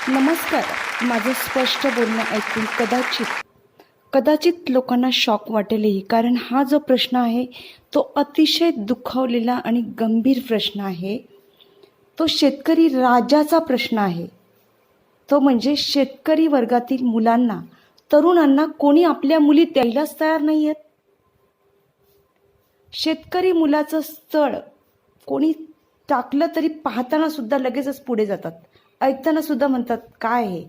नमस्कार. माझं स्पष्ट बोलणं ऐकून कदाचित लोकांना शॉक वाटेलही, कारण हा जो प्रश्न आहे तो अतिशय दुखावलेला आणि गंभीर प्रश्न आहे. तो शेतकरी राजाचा प्रश्न आहे. तो म्हणजे शेतकरी वर्गातील मुलांना, तरुणांना कोणी आपल्या मुली द्यायलाच तयार नाही आहेत. शेतकरी मुलाचं स्थळ कोणी टाकलं तरी पाहताना सुद्धा लगेचच पुढे जातात. ऐकताना सुद्धा म्हणतात काय आहे.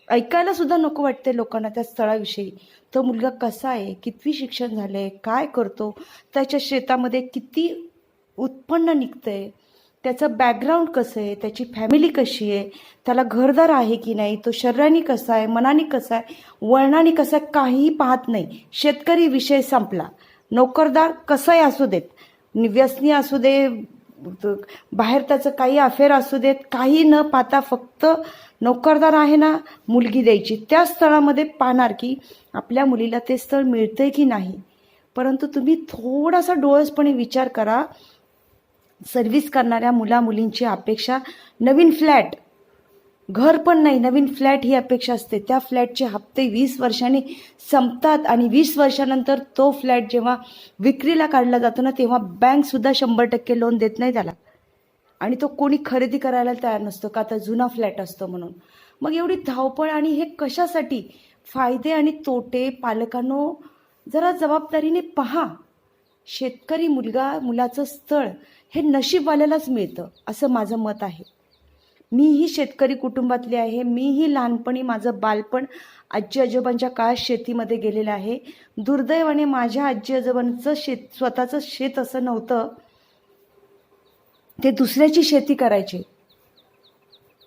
ऐकायला सुद्धा नको वाटते लोकांना त्या स्थळाविषयी. तो मुलगा कसा आहे, कितवी शिक्षण झाले, काय करतो, त्याच्या शेतामध्ये किती उत्पन्न निघतंय, त्याचं बॅकग्राऊंड कसं आहे, त्याची फॅमिली कशी आहे, त्याला घरदार आहे की नाही, तो शरीराने कसा आहे, मनाने कसा आहे, वळणाने कसा आहे, काहीही पाहत नाही. शेतकरी विषय संपला. नोकरदार कसाही असू देत, व्यसनी असू दे, बाहेर त्याचं काही अफेअर असू देत, काही न पाहता फक्त नोकरदार आहे ना, मुलगी द्यायची. त्या स्थळामध्ये पाहणार की आपल्या मुलीला ते स्थळ मिळतंय की नाही. परंतु तुम्ही थोडासा डोळसपणे विचार करा. सर्व्हिस करणाऱ्या मुलींची अपेक्षा नवीन फ्लॅट, घर पण नाही, नवीन फ्लॅट ही अपेक्षा असते. त्या फ्लॅटचे हप्ते 20 वर्षांनी संपतात आणि 20 वर्षानंतर तो फ्लॅट जेव्हा विक्रीला काढला जातो ना, तेव्हा बँकसुद्धा 100% लोन देत नाही त्याला. आणि तो कोणी खरेदी करायला तयार नसतो, का तर जुना फ्लॅट असतो म्हणून. मग एवढी धावपळ आणि हे कशासाठी? फायदे आणि तोटे पालकांनो जरा जबाबदारीने पहा. शेतकरी मुलाचं स्थळ हे नशीबवाल्यालाच मिळतं असं माझं मत आहे. मीही शेतकरी कुटुंबातली आहे. मीही लहानपणी माझं बालपण आजी आजोबांच्या काळात शेतीमध्ये गेलेलं आहे. दुर्दैवाने माझ्या आजी आजोबांचं स्वतःचं शेत असं नव्हतं. ते दुसऱ्याची शेती करायचे.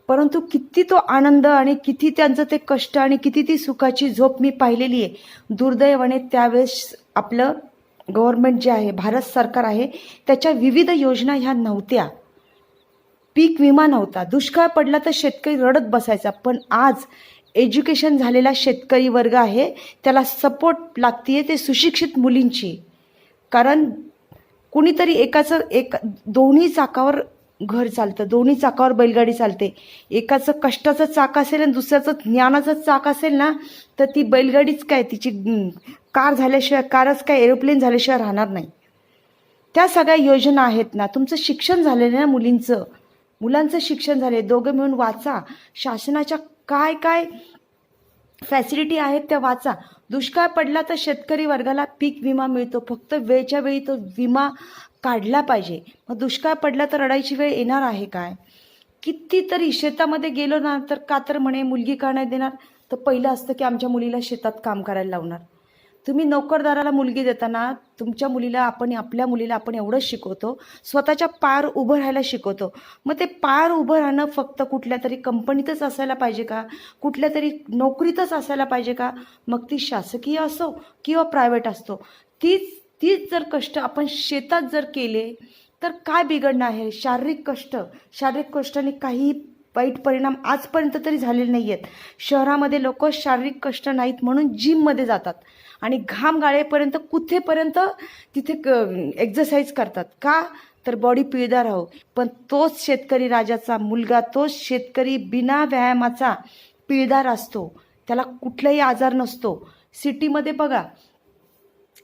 परंतु किती तो आनंद आणि किती त्यांचं ते कष्ट आणि किती ती सुखाची झोप मी पाहिलेली आहे. दुर्दैवाने त्यावेळेस आपलं गव्हर्नमेंट जे आहे, भारत सरकार आहे, त्याच्या विविध योजना ह्या नव्हत्या. पीक विमा नव्हता. दुष्काळ पडला तर शेतकरी रडत बसायचा. पण आज एज्युकेशन झालेला शेतकरी वर्ग आहे, त्याला सपोर्ट लागते ते सुशिक्षित मुलींची. कारण कुणीतरी दोन्ही चाकावर घर चालतं, दोन्ही चाकावर बैलगाडी चालते. एकाचं कष्टाचं चाक असेल आणि दुसऱ्याचं ज्ञानाचं चाक असेल ना, तर ती बैलगाडीच काय, तिची कारच काय, एरोप्लेन झाल्याशिवाय राहणार नाही. त्या सगळ्या योजना आहेत ना. तुमचं शिक्षण झालेलं ना, मुलांचं शिक्षण झाले, दोघं मिळून वाचा. शासनाच्या काय काय फॅसिलिटी आहेत त्या वाचा. दुष्काळ पडला तर शेतकरी वर्गाला पीक विमा मिळतो. फक्त वेळच्या वेळी तो विमा काढला पाहिजे. मग दुष्काळ पडला तर रडायची वेळ येणार आहे काय? कितीतरी शेतामध्ये गेलो ना, तर का तर म्हणे मुलगी का नाही देणार, तर पहिलं असतं की आमच्या मुलीला शेतात काम करायला लावणार. तुम्ही नोकरदाराला मुलगी देताना आपल्या मुलीला आपण एवढंच शिकवतो, स्वतःच्या पायावर उभं राहायला शिकवतो. मग ते पायावर उभं राहणं फक्त कुठल्या तरी कंपनीतच असायला पाहिजे का? कुठल्या तरी नोकरीतच असायला पाहिजे का? मग ती शासकीय असो किंवा प्रायव्हेट असतो. तीच जर कष्ट आपण शेतात जर केले तर काय बिघडणं आहे? शारीरिक कष्टाने काही वाईट परिणाम आजपर्यंत तरी झालेले नाही आहेत. शहरामध्ये लोक शारीरिक कष्ट नाहीत म्हणून जिममध्ये जातात आणि घाम गाळेपर्यंत कुठेपर्यंत तिथे एक्झरसाईज करतात. का तर बॉडी पिळदार राहो. पण तोच शेतकरी राजाचा मुलगा, तोच शेतकरी बिना व्यायामाचा पिळदार असतो. त्याला कुठलाही आजार नसतो. सिटीमध्ये बघा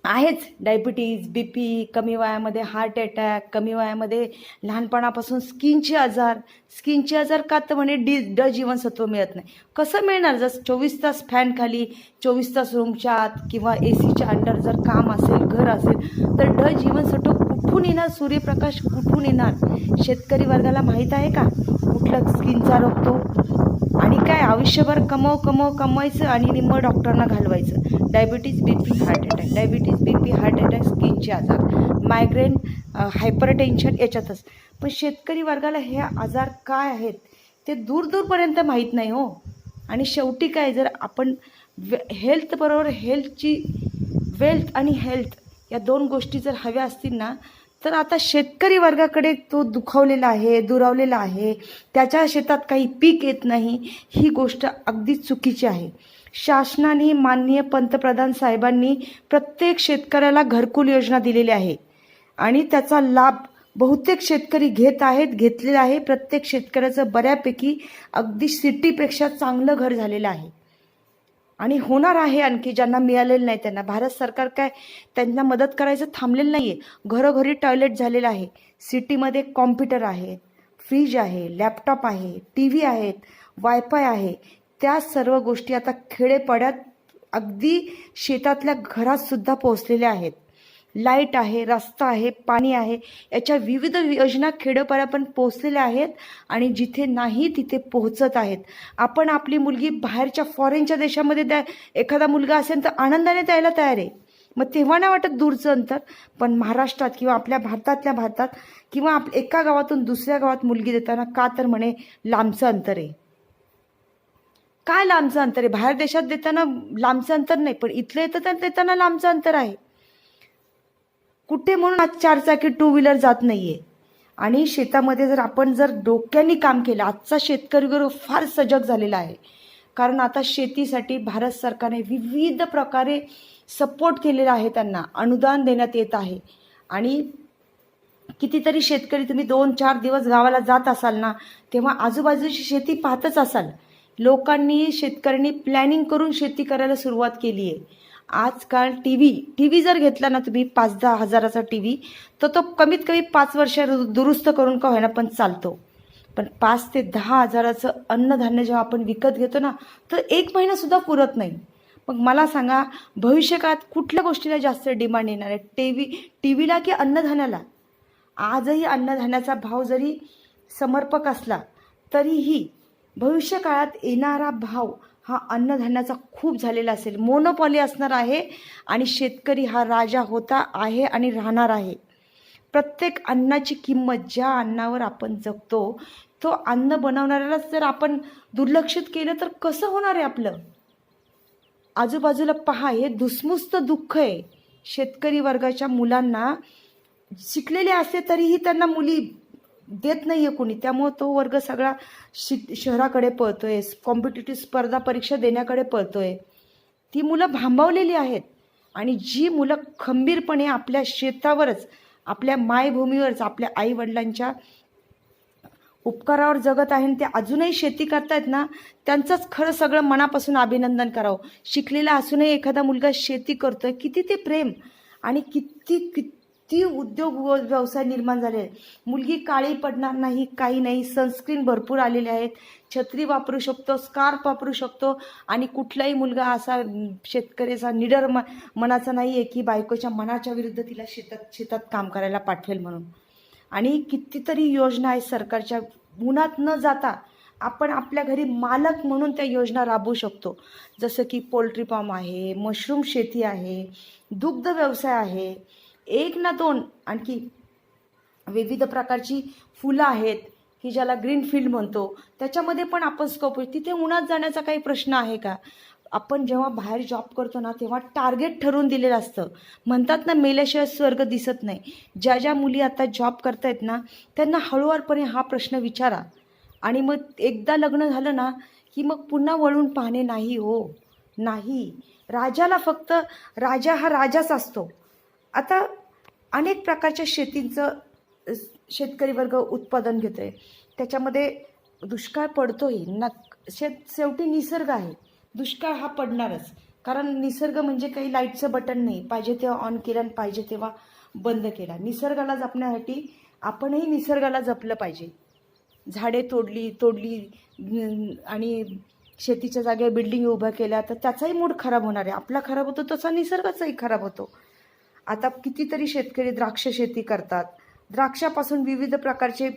आहेच डायबिटीज, BP, कमी वयामध्ये हार्ट अटॅक, कमी वयामध्ये लहानपणापासून स्किनचे आजार का तर म्हणे जीवनसत्व मिळत नाही. कसं मिळणार? जर 24 तास फॅन खाली, 24 तास रूमच्या आत किंवा ACच्या अंडर जर काम असेल, घर असेल, तर जीवनसत्व कुठून येणार? सूर्यप्रकाश कुठून येणार? शेतकरी वर्गाला माहीत आहे का कुठला स्किनचा रोग तो? आणि काय आयुष्यभर कमवायचं आणि निम्मं डॉक्टरांना घालवायचं. डायबिटीज, BP, हार्ट अटॅक, स्किनचे आजार, मायग्रेन, हायपरटेन्शन याच्यातच. पण शेतकरी वर्गाला हे आजार काय आहेत ते दूरपर्यंत माहीत नाही हो. आणि शेवटी काय, जर आपण हेल्थ बरोबर वेल्थ आणि हेल्थ या दोन गोष्टी जर हव्या असतील ना, तर आता शेतकरी वर्गाकडे तो दुरावलेला आहे. त्याच्या शेतात काही पीक येत नाही. ही गोष्ट अगदी चुकीची आहे. शासनाने, माननीय पंतप्रधान साहेबांनी प्रत्येक शेतकऱ्याला घरकुल योजना दिलेली आहे आणि त्याचा लाभ बहुतेक शेतकरी घेत आहेत, घेतलेलं आहे. प्रत्येक शेतकऱ्याचं बऱ्यापैकी अगदी सिटीपेक्षा चांगलं घर झालेलं आहे आणि होणार आहे. आणखी ज्यांना मिळालेलं नाही त्यांना भारत सरकार काय त्यांना मदत करायचं थांबलेलं नाही आहे. घरोघरी टॉयलेट झालेलं आहे. सिटीमध्ये कॉम्प्युटर आहे, फ्रीज आहे, लॅपटॉप आहे, टी व्ही आहेत, वायफाय आहे. त्या सर्व गोष्टी आता खेडेपाड्यात अगदी शेतातल्या घरातसुद्धा पोहोचलेल्या आहेत. लाईट आहे, रस्ता आहे, पाणी आहे, याच्या विविध योजना खेडोपाड्यापर्यंत पोहोचलेल्या आहेत आणि जिथे नाही तिथे पोहोचत आहेत. आपण आपली मुलगी बाहेरच्या फॉरेनच्या देशामध्ये एखादा मुलगा असेल तर आनंदाने द्यायला तयार आहे. मग तेव्हा नाही वाटत दूरचं अंतर. पण महाराष्ट्रात किंवा आपल्या भारतातल्या भारतात किंवा एका गावातून दुसऱ्या गावात मुलगी देताना का तर म्हणे लांबचं अंतर आहे. काय लांबचं अंतर आहे? बाहेर देशात देताना लांबचं अंतर नाही, पण इथलं येतं देताना लांबचं अंतर आहे. कुठे म्हणून आज 4 चाकी 2 व्हीलर जात नाहीये. आणि शेतामध्ये जर आपण डोक्याने काम केलं, आजचा शेतकरी वर्ग फार सजग झालेला आहे. कारण आता शेतीसाठी भारत सरकारने विविध प्रकारे सपोर्ट केलेला आहे, त्यांना अनुदान देण्यात येत आहे. आणि कितीतरी शेतकरी तुम्ही 2-4 दिवस गावाला जात असाल ना, तेव्हा आजूबाजूची शेती पाहतच असाल. लोकांनी शेतकऱ्यांनी प्लॅनिंग करून शेती करायला सुरुवात केली आहे. आजकाल टी व्ही जर घेतला ना तुम्ही 5-10 हजाराचा टी व्ही, तर तो कमीत कमी 5 वर्ष दुरुस्त करून का होईना पण चालतो. पण 5 ते 10 हजाराचं अन्नधान्य जेव्हा आपण विकत घेतो ना, तर 1 महिनासुद्धा पुरत नाही. मग मला सांगा, भविष्यकाळात कुठल्या गोष्टीला जास्त डिमांड येणार आहे? टी व्हीला की अन्नधान्याला? आजही अन्नधान्याचा भाव जरी समर्पक असला तरीही भविष्य काळात येणारा भाव हा अन्नधान्याचा खूप झालेला असेल. मोनोपॉली असणार आहे आणि शेतकरी हा राजा होता, आहे आणि राहणार आहे. प्रत्येक अन्नाची किंमत, ज्या अन्नावर आपण जगतो, तो अन्न बनवणाऱ्यालाच जर आपण दुर्लक्षित केलं तर कसं होणार आहे आपलं? आजूबाजूला पहा, हे धुसमुस्त दुःख आहे. शेतकरी वर्गाच्या मुलांना शिकलेले असते तरीही त्यांना मुली देत नाही आहे कोणी. त्यामुळं तो वर्ग सगळा शहराकडे पळतोय, कॉम्पिटिटिव्ह स्पर्धा परीक्षा देण्याकडे पळतोय. ती मुलं भांबावलेली आहेत. आणि जी मुलं खंबीरपणे आपल्या शेतावरच, आपल्या मायभूमीवरच, आपल्या आईवडिलांच्या उपकारावर जगत आहे आणि ते अजूनही शेती करतायत ना, त्यांचंच खरं सगळं मनापासून अभिनंदन करावं. शिकलेला असूनही एखादा मुलगा शेती करतोय, किती ते प्रेम आणि किती उद्योग व्यवसाय निर्माण झाले आहेत. मुलगी काळी पडणार नाही, काही नाही. सनस्क्रीन भरपूर आलेले आहेत. छत्री वापरू शकतो, स्कार्फ वापरू शकतो. आणि कुठलाही मुलगा असा शेतकऱ्याचा निडर मनाचा नाही आहे की बायकोच्या मनाच्या विरुद्ध तिला शेतात काम करायला पाठवेल म्हणून. आणि कितीतरी योजना आहेत सरकारच्या. उन्हात न जाता आपण आपल्या घरी मालक म्हणून त्या योजना राबवू शकतो. जसं की पोल्ट्री फार्म आहे, मशरूम शेती आहे, दुग्ध व्यवसाय आहे, 1 ना 2 आणखी विविध प्रकारची फुलं आहेत की ज्याला ग्रीन फील्ड म्हणतो, त्याच्यामध्ये पण आपण स्कोप. तिथे उन्हात जाण्याचा काही प्रश्न आहे का? आपण जेव्हा बाहेर जॉब करतो ना, तेव्हा टार्गेट ठरवून दिलेलं असतं. म्हणतात ना, मेल्याशिवाय स्वर्ग दिसत नाही. ज्या मुली आता जॉब करतायत ना, त्यांना हळूवारपणे हा प्रश्न विचारा. आणि मग एकदा लग्न झालं ना की मग पुन्हा वळून पाहणे नाही. हो नाही. राजाला फक्त राजा हा राजाच असतो. आता अनेक प्रकारच्या शेतींचं शेतकरी वर्ग उत्पादन घेतो आहे. त्याच्यामध्ये दुष्काळ पडतोही ना. शेवटी निसर्ग आहे. दुष्काळ हा पडणारच. कारण निसर्ग म्हणजे काही लाईटचं बटन नाही, पाहिजे तेव्हा ऑन केलं आणि पाहिजे तेव्हा बंद केला. निसर्गाला जपण्यासाठी आपणही निसर्गाला जपलं पाहिजे. झाडे तोडली आणि शेतीच्या जागेवर बिल्डिंग उभ्या केल्या तर त्याचाही मूड खराब होणार आहे. आपला खराब होतो तसा निसर्गाचाही खराब होतो. आता कितीतरी शेतकरी द्राक्ष शेती करतात. द्राक्षापासून विविध प्रकारचे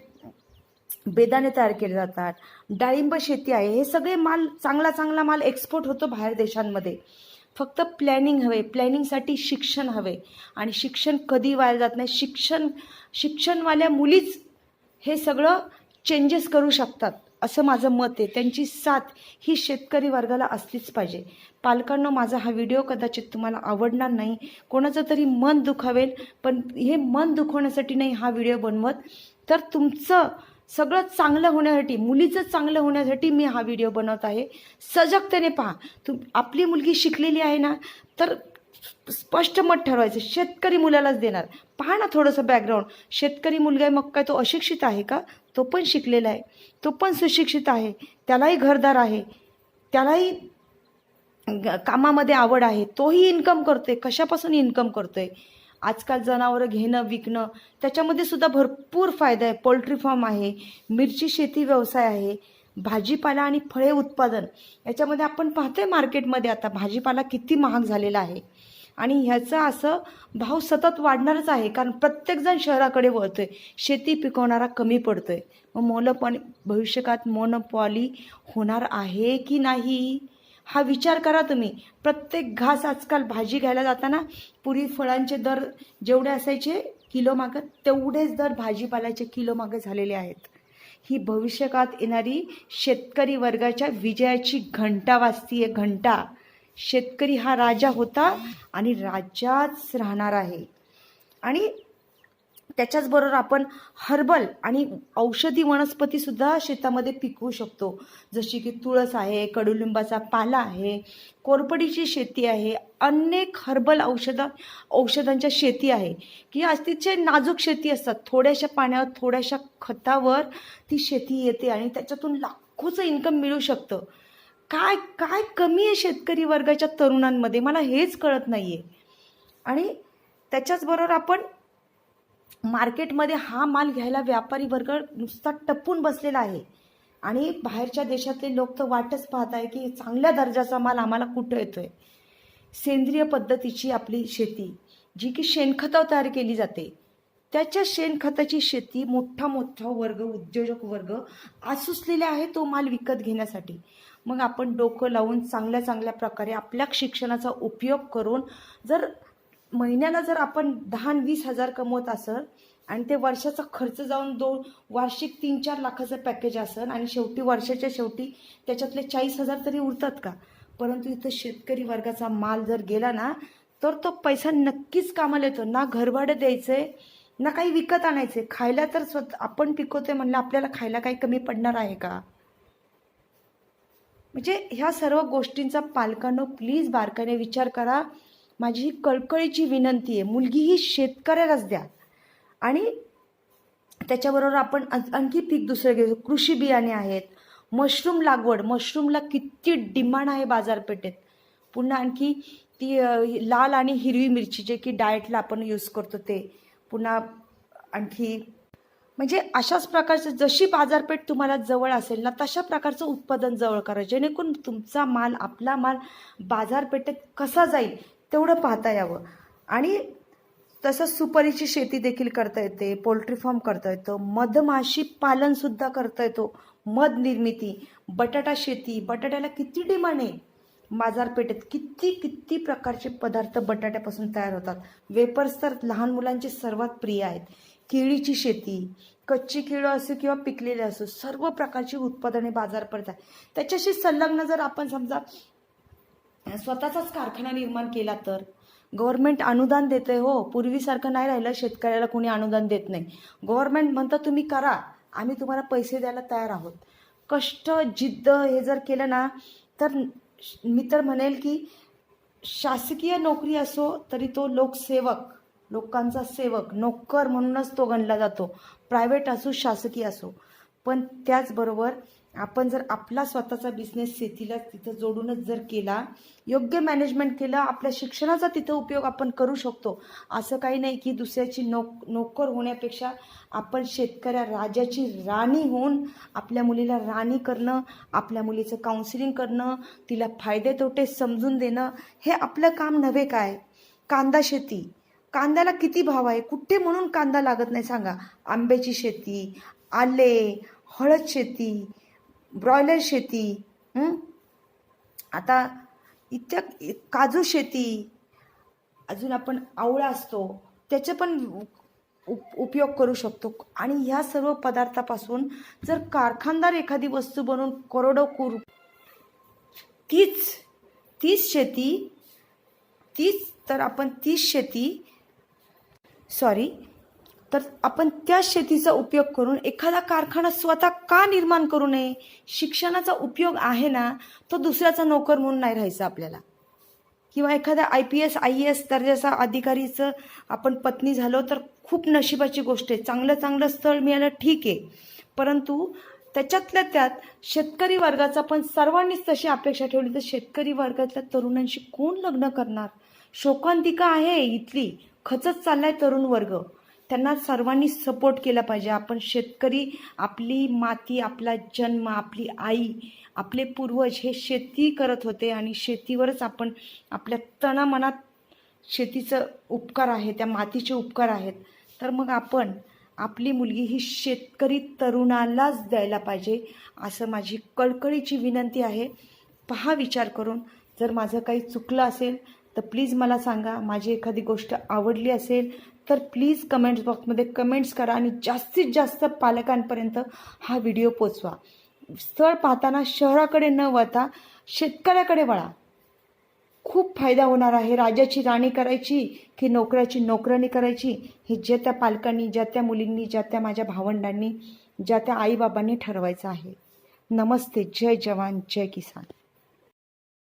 बेदाणे तयार केले जातात. डाळिंब शेती आहे. हे सगळे माल, चांगला माल एक्सपोर्ट होतो बाहेर देशांमध्ये. फक्त प्लॅनिंग हवे. प्लॅनिंगसाठी शिक्षण हवे. आणि शिक्षण कधी वाया जात नाही. शिक्षणवाल्या मुलीच हे सगळं चेंजेस करू शकतात असं माझं मत आहे. त्यांची साथ ही शेतकरी वर्गाला असलीच पाहिजे. पालकांनो, माझा हा व्हिडिओ कदाचित तुम्हाला आवडणार नाही, कोणाचं तरी मन दुखावेल, पण हे मन दुखवण्यासाठी नाही हा व्हिडिओ बनवत, तर तुमचं सगळं चांगलं होण्यासाठी, मुलीचं चांगलं होण्यासाठी मी हा व्हिडिओ बनवत आहे. सजगतेने पहा. आपली मुलगी शिकलेली आहे ना, तर स्पष्ट मत ठरवायचं, शेतकरी मुलालाच देणार. पहा ना थोडंसं बॅकग्राऊंड, शेतकरी मुलगा आहे मग काय तो अशिक्षित आहे का? तो पण शिकलेला आहे, तो पण सुशिक्षित आहे, त्यालाही घरदार आहे, त्यालाही कामामध्ये आवड आहे, तोही इन्कम करतोय. कशापासून इन्कम करतोय? आजकाल जनावरं घेणं विकणं त्याच्यामध्ये सुद्धा भरपूर फायदा आहे. पोल्ट्री फार्म आहे, मिरची शेती व्यवसाय आहे, भाजीपाला आणि फळे उत्पादन याच्यामध्ये आपण पाहतोय मार्केटमध्ये आता भाजीपाला किती महाग झालेला आहे आणि ह्याचा असं भाव सतत वाढणारच आहे, कारण प्रत्येकजण शहराकडे वळतोय, शेती पिकवणारा कमी पडतोय. मग भविष्यकाळात मोनोपॉली होणार आहे की नाही हा विचार करा तुम्ही. प्रत्येक घास आजकाल भाजी घ्यायला जाताना पूर्वी फळांचे दर जेवढे असायचे किलो मागं तेवढेच दर भाजीपाल्याचे किलो मागे झालेले आहेत. ही भविष्यकाळात येणारी शेतकरी वर्गाच्या विजयाची घंटा वाजतीये, घंटा. शेतकरी हा राजा होता आणि राजाच राहणार आहे. आणि त्याच्याचबरोबर आपण हर्बल आणि औषधी वनस्पतीसुद्धा शेतामध्ये पिकवू शकतो, जशी की तुळस आहे, कडुलिंबाचा पाला आहे, कोरपडीची शेती आहे, अनेक हर्बल औषधांच्या शेती आहे की अतिशय नाजूक शेती असतात. थोड्याशा पाण्यावर थोड्याशा खतावर ती शेती येते आणि त्याच्यातून लाखोचं इन्कम मिळू शकतं. काय काय कमी आहे शेतकरी वर्गाच्या तरुणांमध्ये, मला हेच कळत नाही आहे. आणि त्याच्याचबरोबर आपण मार्केटमध्ये हा माल घ्यायला व्यापारी वर्ग नुसता टपून बसलेला आहे आणि बाहेरच्या देशातले लोक तर वाटच पाहत आहे की चांगल्या दर्जाचा माल आम्हाला कुठं येतोय. सेंद्रिय पद्धतीची आपली शेती जी की शेणखतावर तयार केली जाते, त्याच्या शेणखताची शेती मोठा वर्ग, उद्योजक वर्ग आसुसलेले आहे तो माल विकत घेण्यासाठी. मग आपण डोकं लावून चांगल्या प्रकारे आपल्या शिक्षणाचा उपयोग करून जर महिन्याला जर आपण 10-20 हजार कमवत असेल आणि ते वर्षाचा खर्च जाऊन वार्षिक 3-4 लाखाचं पॅकेज असेल आणि वर्षाच्या शेवटी त्याच्यातले 40,000 तरी उरतात का? परंतु इथं शेतकरी वर्गाचा माल जर गेला ना तर तो पैसा नक्कीच कामाला येतो. ना घरभाडं द्यायचंय ना काही विकत आणायचे, खायला तर स्वतः आपण पिकवतोय म्हणलं आपल्याला खायला काही कमी पडणार आहे का? म्हणजे ह्या सर्व गोष्टींचा पालकांनो प्लीज बारकाईने विचार करा. माझी ही कळकळीची विनंती आहे. मुलगी ही शेतकऱ्यालाच द्या. आणि त्याच्याबरोबर आपण आणखी पीक दुसरं घेऊ. कृषी बियाणे आहेत, मशरूम लागवड, मशरूमला किती डिमांड आहे बाजारपेठेत. पुन्हा आणखी ती लाल आणि हिरवी मिरची जे की डाएटला आपण यूज करतो ते. पुन्हा आणखी म्हणजे अशाच प्रकारचं जशी बाजारपेठ तुम्हाला जवळ असेल ना तशा प्रकारचं उत्पादन जवळ करा, जेणेकरून तुमचा माल, आपला माल बाजारपेठेत कसा जाईल तेवढं पाहता यावं. आणि तसंच सुपारीची शेती देखील करता येते, पोल्ट्री फार्म करता येतं, मधमाशी पालनसुद्धा करता येतो, मध निर्मिती, बटाटा शेती. बटाट्याला किती डिमांड आहे बाजारपेठेत, किती प्रकारचे पदार्थ बटाट्यापासून तयार होतात. वेपर्स तर लहान मुलांचे सर्वात प्रिय आहेत. केळीची शेती, कच्ची केळं असो किंवा पिकलेले असो, सर्व प्रकारची उत्पादने बाजारपेठेत आहेत. त्याच्याशी संलग्न जर आपण समजा स्वतःचाच कारखाना निर्माण केला तर गव्हर्नमेंट अनुदान देते. हो, पूर्वीसारखं नाही राहिलं, शेतकऱ्याला कोणी अनुदान देत नाही. गव्हर्नमेंट म्हणतं तुम्ही करा, आम्ही तुम्हाला पैसे द्यायला तयार आहोत. कष्ट, जिद्द हे जर केलं ना तर मी तर म्हणेल की शासकीय नोकरी असो तरी तो लोकसेवक, लोकांचा सेवक, नोकर म्हणूनच तो गणला जातो. प्रायव्हेट असो शासकीय असो. पण त्याचबरोबर आपण जर आपला स्वतःचा बिझनेस शेतीला तिथं जोडूनच जर केला, योग्य मॅनेजमेंट केलं, आपल्या शिक्षणाचा तिथं उपयोग आपण करू शकतो. असं काही नाही की दुसऱ्याची नोकर होण्यापेक्षा आपण राजाची राणी होऊन आपल्या मुलीला राणी करणं, आपल्या मुलीचं काउन्सिलिंग करणं, तिला फायदे तोटे समजून देणं हे आपलं काम नव्हे काय? कांदा शेती, कांद्याला किती भाव आहे, कुठे म्हणून कांदा लागत नाही सांगा? आंब्याची शेती, आले, हळद शेती, ब्रॉयलर शेती, आता काजू शेती, अजून आपण आवळा असतो त्याचे पण उपयोग करू शकतो. आणि ह्या सर्व पदार्थापासून जर कारखानदार एखादी वस्तू बनवून करोडो तीच शेती तर आपण त्या शेतीचा उपयोग करून एखादा कारखाना स्वतः का निर्माण करू नये? शिक्षणाचा उपयोग आहे ना, तो दुसऱ्याचा नोकर म्हणून नाही राहायचं आपल्याला. किंवा एखाद्या IPS IAS दर्जाचा अधिकारीचं आपण पत्नी झालो तर खूप नशिबाची गोष्ट आहे. चांगलं चांगलं स्थळ मिळालं ठीक आहे, परंतु त्याच्यातल्या त्यात शेतकरी वर्गाचा पण सर्वांनीच तशी अपेक्षा ठेवली तर शेतकरी वर्गातल्या तरुणांशी कोण लग्न करणार? शोकांतिका आहे इथली, खचत चाललाय तरुण वर्ग. त्यांना सर्वांनी सपोर्ट केला पाहिजे. आपण शेतकरी, आपली माती, आपला जन्म, आपली आई, आपले पूर्वज हे शेती करत होते आणि शेतीवरच आपण आपल्या तनामनात शेतीचं उपकार आहे, त्या मातीचे उपकार आहेत. तर मग आपण आपली मुलगी ही शेतकरी तरुणालाच द्यायला पाहिजे, असं माझी कळकळीची विनंती आहे. पहा विचार करून. जर माझं काही चुकलं असेल तर प्लीज मला सांगा. माझी एखादी गोष्ट आवडली असेल तर प्लीज कमेंट्स बॉक्समध्ये कमेंट्स करा आणि जास्तीत जास्त पालकांपर्यंत हा व्हिडिओ पोचवा. स्थळ पाहताना शहराकडे न वळता शेतकऱ्याकडे वळा. खूप फायदा होणार आहे. राजाची राणी करायची की नोकराची नोकराणी करायची हे ज्या त्या पालकांनी, ज्या त्या मुलींनी, ज्या त्या माझ्या भावंडांनी, ज्या त्या आईबाबांनी ठरवायचं आहे. नमस्ते. जय जवान जय किसान.